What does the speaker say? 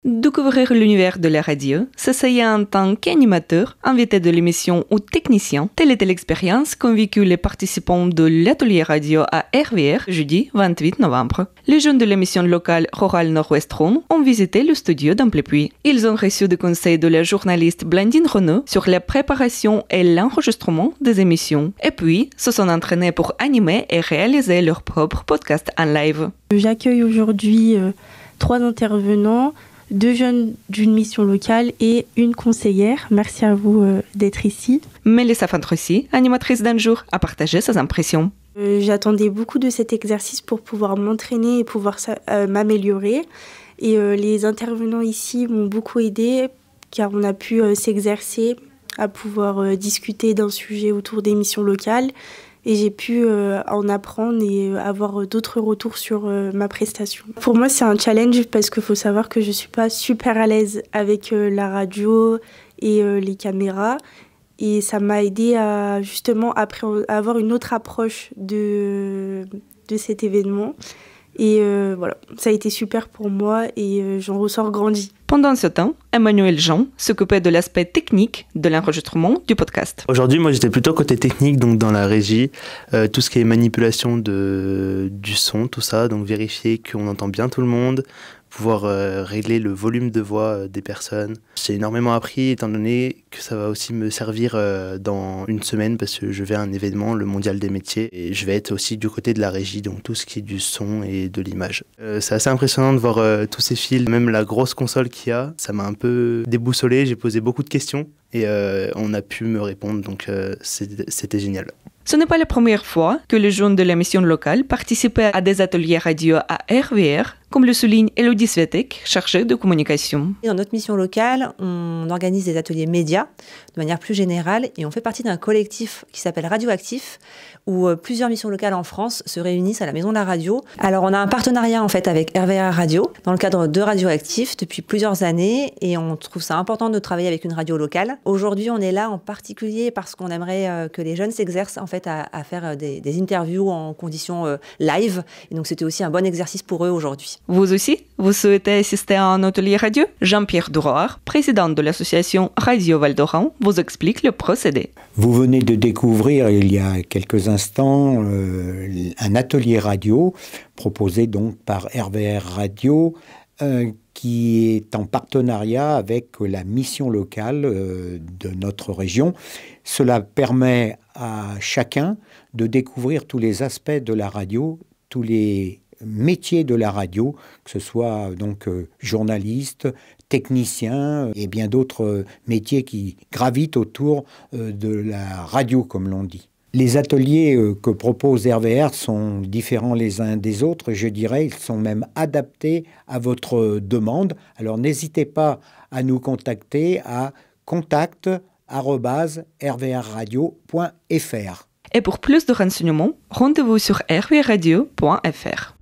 Découvrir l'univers de la radio, s'essayer en tant qu'animateur, invité de l'émission ou technicien, telle était l'expérience qu'ont vécu les participants de l'atelier radio à RVR jeudi 28 novembre. Les jeunes de l'émission locale Rural Nord-Ouest Rhône ont visité le studio d'Amplepuis. Ils ont reçu des conseils de la journaliste Blandine Renaud sur la préparation et l'enregistrement des émissions. Et puis, se sont entraînés pour animer et réaliser leur propre podcast en live. J'accueille aujourd'hui 3 intervenants, 2 jeunes d'une mission locale et une conseillère. Merci à vous d'être ici. Mélissa Fantrossi, animatrice d'un jour, a partagé ses impressions. J'attendais beaucoup de cet exercice pour pouvoir m'entraîner et pouvoir m'améliorer. Et les intervenants ici m'ont beaucoup aidé car on a pu s'exercer à pouvoir discuter d'un sujet autour des missions locales. Et j'ai pu en apprendre et avoir d'autres retours sur ma prestation. Pour moi, c'est un challenge parce qu'il faut savoir que je ne suis pas super à l'aise avec la radio et les caméras. Et ça m'a aidé à justement avoir une autre approche de cet événement. Et voilà, ça a été super pour moi et j'en ressors grandi. Pendant ce temps, Emmanuel Jean s'occupait de l'aspect technique de l'enregistrement du podcast. Aujourd'hui, moi, j'étais plutôt côté technique, donc dans la régie, tout ce qui est manipulation du son, tout ça, donc vérifier qu'on entend bien tout le monde, pouvoir régler le volume de voix des personnes. J'ai énormément appris étant donné que ça va aussi me servir dans une semaine parce que je vais à un événement, le Mondial des métiers, et je vais être aussi du côté de la régie, donc tout ce qui est du son et de l'image. C'est assez impressionnant de voir tous ces fils, même la grosse console qu'il y a, ça m'a un peu déboussolé, j'ai posé beaucoup de questions et on a pu me répondre, donc c'était génial. Ce n'est pas la première fois que les jeunes de la mission locale participaient à des ateliers radio à RVR, comme le souligne Elodie Svetek, chargée de communication. Dans notre mission locale, on organise des ateliers médias de manière plus générale et on fait partie d'un collectif qui s'appelle Radioactif, où plusieurs missions locales en France se réunissent à la Maison de la Radio. Alors on a un partenariat en fait avec RVR Radio dans le cadre de Radioactif depuis plusieurs années et on trouve ça important de travailler avec une radio locale. Aujourd'hui on est là en particulier parce qu'on aimerait que les jeunes s'exercent en fait à faire des interviews en conditions live et donc c'était aussi un bon exercice pour eux aujourd'hui. Vous aussi, vous souhaitez assister à un atelier radio? Jean-Pierre Duroir, président de l'association Radio Val d'Oran, vous explique le procédé. Vous venez de découvrir il y a quelques instants un atelier radio proposé donc par RVR Radio qui est en partenariat avec la mission locale de notre région. Cela permet à chacun de découvrir tous les aspects de la radio, tous les métiers de la radio, que ce soit donc journaliste, technicien et bien d'autres métiers qui gravitent autour de la radio, comme l'on dit. Les ateliers que propose RVR sont différents les uns des autres, je dirais, ils sont même adaptés à votre demande. Alors n'hésitez pas à nous contacter à contact@rvrradio.fr. Et pour plus de renseignements, rendez-vous sur rvrradio.fr.